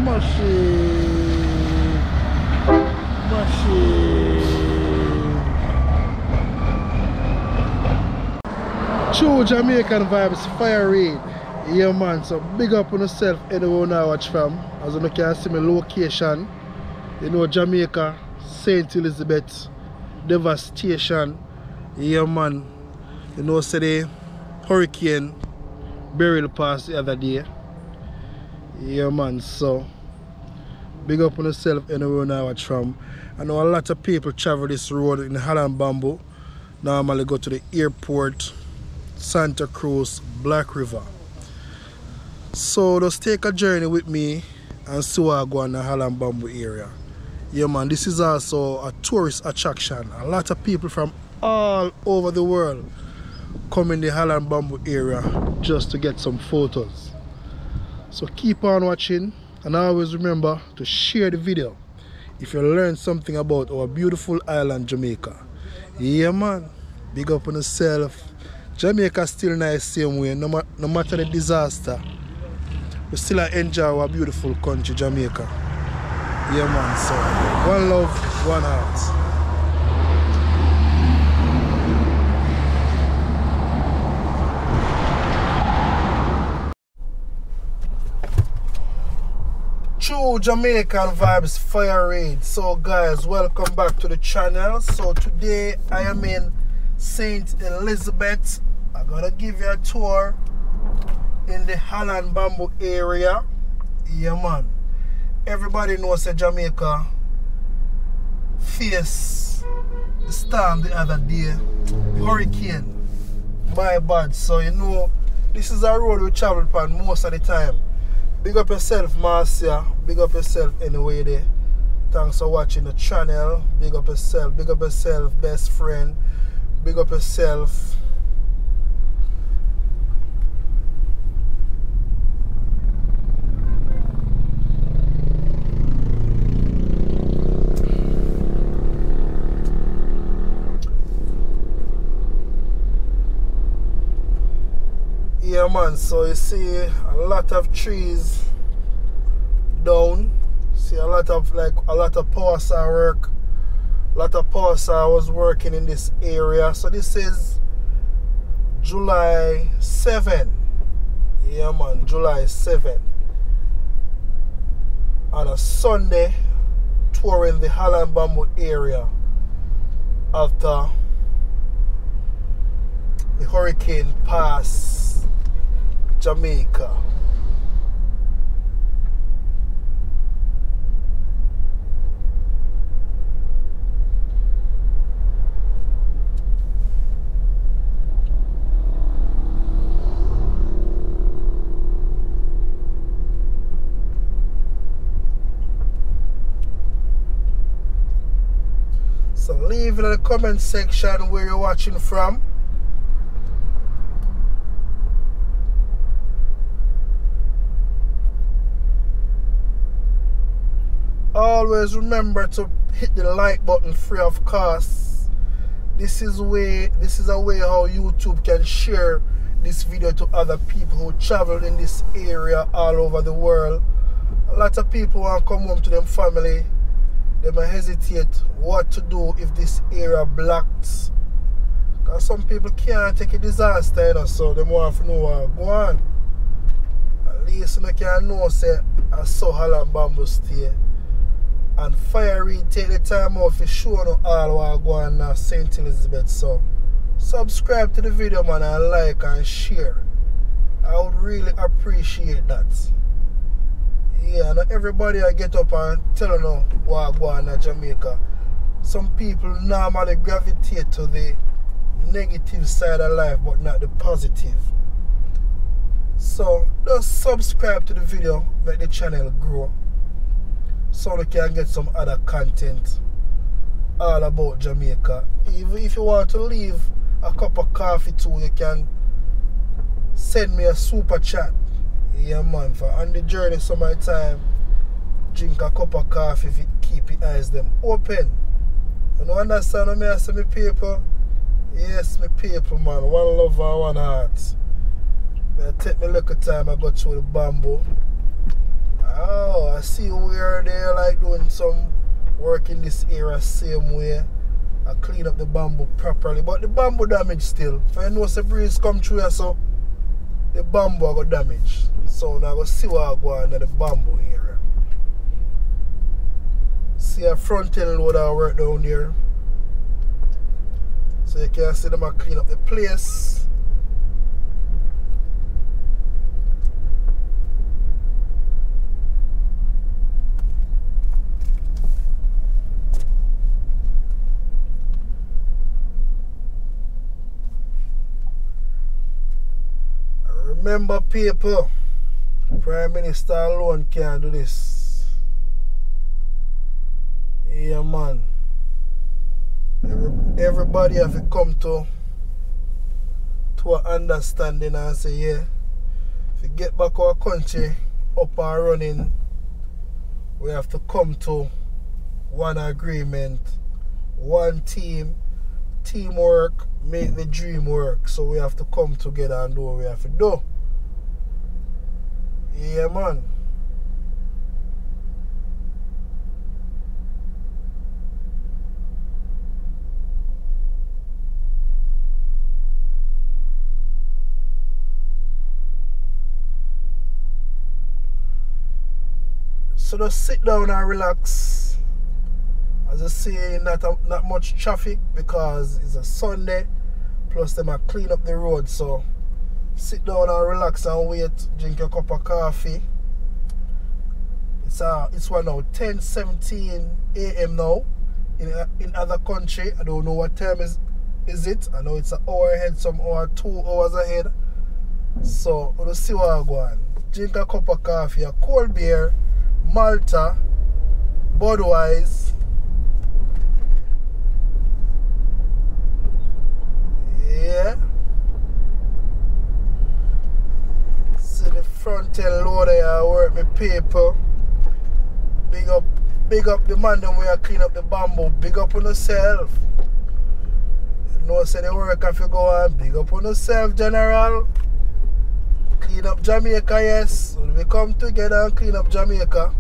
True Jamaican Vibes, Fire Reid. Yeah man, so big up on yourself anywhere now watch from. As you can see my location. You know Jamaica, St. Elizabeth, devastation. Yeah man. You know say the hurricane burial past the other day. Yeah man, so big up on yourself anywhere now watch from. I know a lot of people travel this road in Holland Bamboo. Normally go to the airport, Santa Cruz, Black River. So just take a journey with me and see what I go in the Holland Bamboo area. Yeah man, this is also a tourist attraction. A lot of people from all over the world come in the Holland Bamboo area just to get some photos. So keep on watching and always remember to share the video if you learn something about our beautiful island Jamaica. Yeah man, big up on yourself. Jamaica still nice same way, no matter the disaster. We still enjoy our beautiful country, Jamaica. Yeah man, so one love, one heart. True Jamaican Vibes, Fire Reid. So guys, welcome back to the channel. So today I am in St. Elizabeth. I'm gonna give you a tour in the Holland Bamboo area. Yeah man, everybody knows that Jamaica faced the storm the other day, the hurricane. My bad. So you know this is a road we travel upon most of the time. Big up yourself Marcia, big up yourself anyway there. Thanks for watching the channel. Big up yourself, best friend, big up yourself. Yeah man, so you see a lot of trees down. See a lot of power saw work. A lot of power saw was working in this area. So this is July 7. Yeah man, July 7. On a Sunday, touring the Holland Bamboo area after the hurricane passed Jamaica. So leave in the comment section where you're watching from. Always remember to hit the like button free of cost. This is a way how YouTube can share this video to other people who travel in this area all over the world. A lot of people want to come home to them family. They might hesitate what to do if this area blocked. Because some people can't take a disaster, you know, so they want to know what go on. At least you can know say I saw Holland Bamboo stay. And Fire Reid take the time out to show you all what go on now St. Elizabeth. So subscribe to the video man and like and share. I would really appreciate that. Yeah, not everybody I get up and tell you what go on in Jamaica. Some people normally gravitate to the negative side of life but not the positive. So just subscribe to the video, make the channel grow, so we can get some other content all about Jamaica. Even if you want to leave a cup of coffee too, you can send me a super chat. Yeah man, for on the journey some of the time, drink a cup of coffee if you keep your eyes them open. You know, understand what I say, my people? Yes, my people man, one love and one heart. I take me little time I go through the bamboo. Oh, I see where they're like doing some work in this area same way. I clean up the bamboo properly, but the bamboo damage still. If I know the breeze come through here, so the bamboo I got damage. So now I go see what I go on in the bamboo area. See a front end load I work down there. So you can see them I clean up the place. Remember people, Prime Minister alone can't do this. Yeah man. Everybody have to come to an understanding and say, yeah, if we get back our country up and running, we have to come to one agreement, one team, teamwork, make the dream work. So we have to come together and do what we have to do. Yeah man. So just sit down and relax. As I say, not much traffic because it's a Sunday. Plus them are clean up the road. So sit down and relax and wait. Drink a cup of coffee. It's what now? 10:17 a.m. now. In other country. I don't know what time is it. I know it's an hour ahead, some hour, 2 hours ahead. So we'll see what I go on. Drink a cup of coffee, a cold beer, Malta, Budweiser. Yeah. See the front end loader here, I work with people. Big up the man them where I clean up the bamboo. Big up on yourself. You know, say the work if you go on. Big up on yourself, General. Clean up Jamaica, yes. So we come together and clean up Jamaica.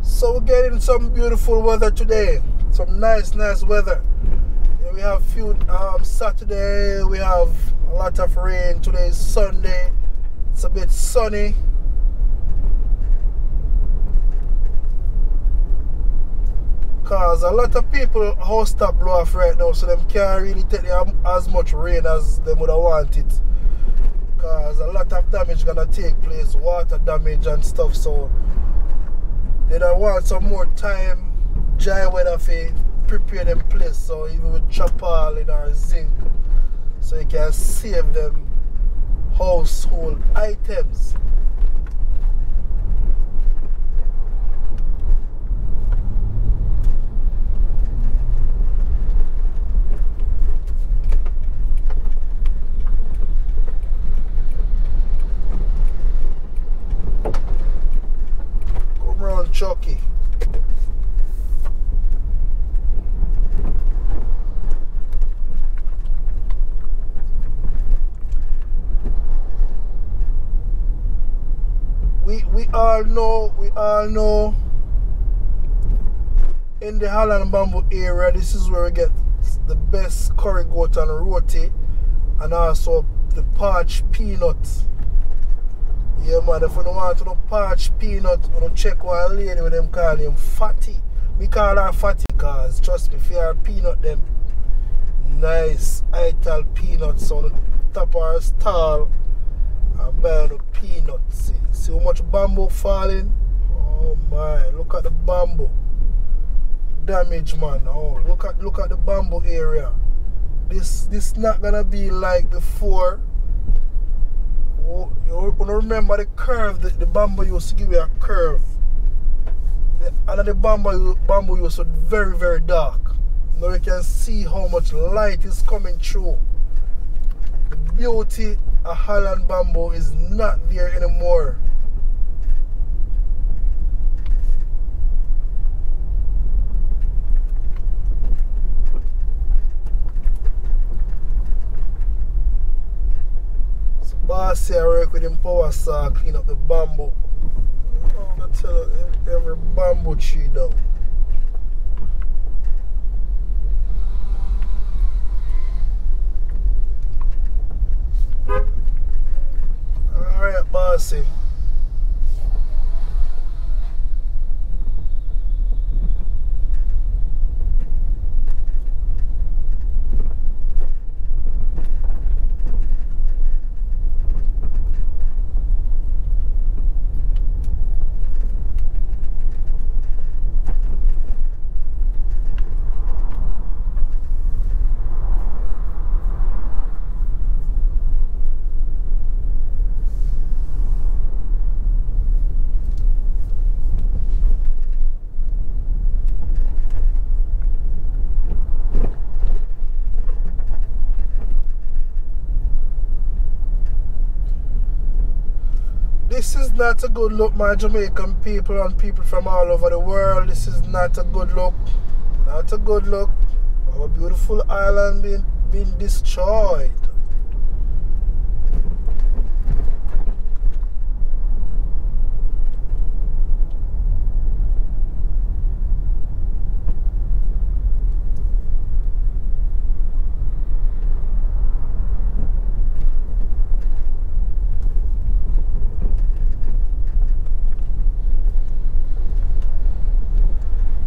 So we're getting some beautiful weather today. Some nice weather. Yeah, we have few Saturday, we have a lot of rain. Today is Sunday. It's a bit sunny. Cause a lot of people house stop blow off right now, so them can't really take as much rain as they would have wanted. Cause a lot of damage gonna take place, water damage and stuff, so they don't want some more time, dry weather for prepare them place. So even with tarpaulin or zinc, so you can save them household items. Chucky. We all know in the Holland Bamboo area, this is where we get the best curry goat and roti, and also the parched peanuts. Yeah man, if you don't want to know parched peanut, you check one lady with them call him Fatty. We call her Fatty because trust me, if you are peanut them nice ital peanuts on the top of our stall and buy the peanuts. See how much bamboo falling? Oh my, look at the bamboo. Damage man. Oh, look at the bamboo area. This not gonna be like before. Oh, you remember the curve, the bamboo used to give you a curve. And the bamboo used to be very, very dark. Now you can see how much light is coming through. The beauty of Holland Bamboo is not there anymore. So boss here work with him power saw clean up the bamboo. I'm gonna tell you, every bamboo tree down. Alright, bossy. This is not a good look, my Jamaican people and people from all over the world. This is not a good look. Not a good look. Our beautiful island being destroyed.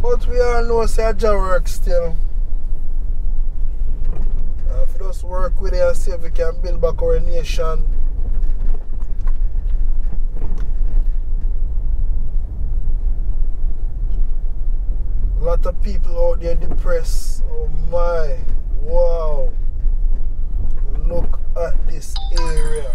But we all know say a job work still. If we just work with it and see if we can build back our nation. A lot of people out there depressed. Oh my, wow. Look at this area.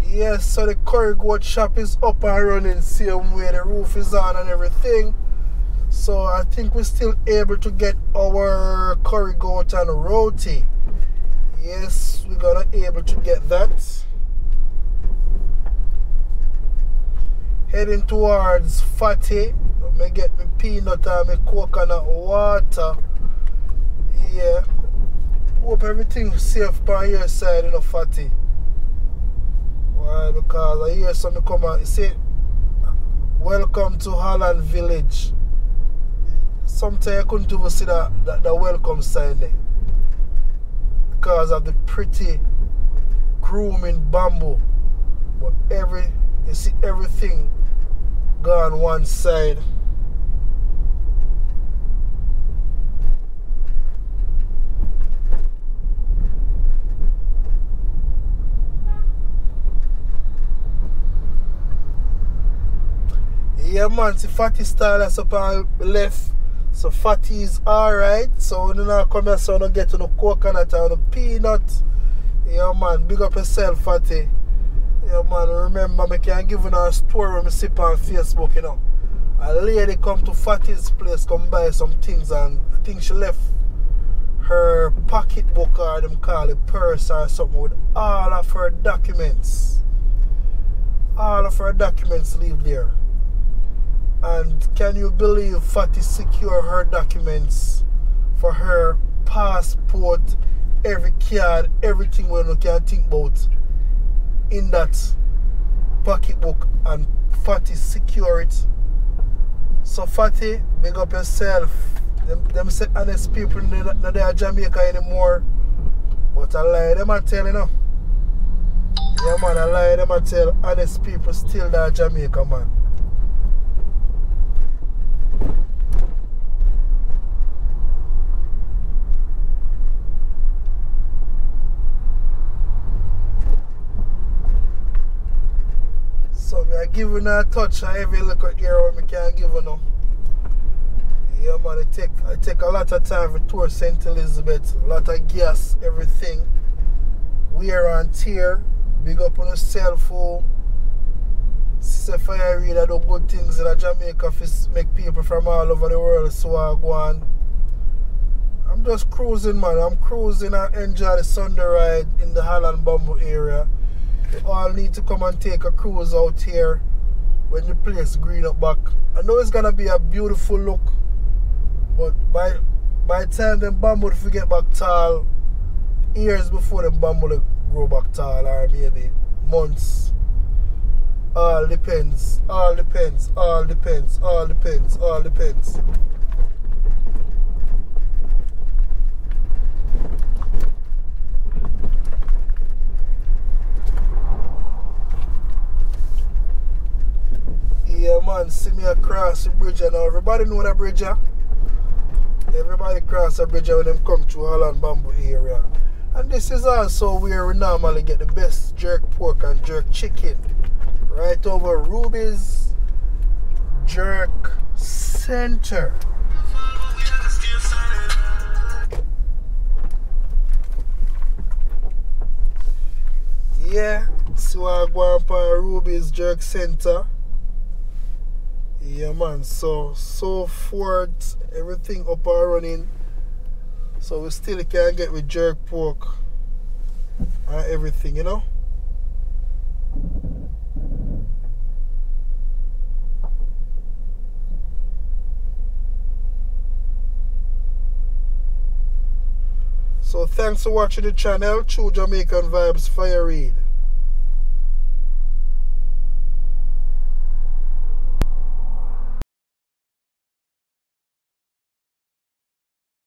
Yes, so the curry goat shop is up and running same way, the roof is on and everything. So I think we're still able to get our curry goat and roti. Yes, we're gonna able to get that. Heading towards Fatty. I may get my peanut and my coconut water. Yeah. Hope everything's safe by your side, you know, Fatty. Why? Because I hear something come out. You say, welcome to Holland Village. Sometimes I couldn't even see that welcome sign there. Because of the pretty grooming bamboo. But you see everything gone one side. Yeah man, see Fatty style that's up on the left. So Fatty is alright. So when you now come here, so you don't get to no coconut or no peanut. Yeah man, big up yourself, Fatty. Yeah man, remember I can give you a story when I see on Facebook, you know. A lady come to Fatty's place, come buy some things, and I think she left her pocketbook, or them call it purse or something, with all of her documents. All of her documents leave there. And can you believe Fatty secure her documents for her passport, every card, everything we can think about in that pocketbook, and Fatty secure it. So Fatty, big up yourself. Them say honest people not there Jamaica anymore. But I lie them I tell, you know. Yeah man, I lie them I tell, honest people still there Jamaica, man. So I give you a touch on every little area where I can give you now. Yeah man, I take a lot of time to tour St. Elizabeth, a lot of gas, everything. Wear and tear. Big up on yourself, for Sister Fire Reid, I do good things in Jamaica to make people from all over the world so I go on. I'm just cruising, man. I'm cruising and enjoy the Sunday ride in the Holland Bamboo area. You all need to come and take a cruise out here when the place green up back. I know it's gonna be a beautiful look, but by the time them bamboo if we get back tall, years before them bamboo grow back tall, or maybe months. All depends, all depends, all depends, all depends, all depends. Yeah man, see me across the bridge now. Everybody know that bridge, huh? Everybody cross the bridge when them come through Holland Bamboo area. And this is also where we normally get the best jerk pork and jerk chicken. Right over Ruby's Jerk Center. Yeah, so I go up on Ruby's Jerk Center. Yeah man, so forth, everything up and running. So we still can get with jerk pork and everything, you know. So thanks for watching the channel. True Jamaican Vibes, Fire Reid.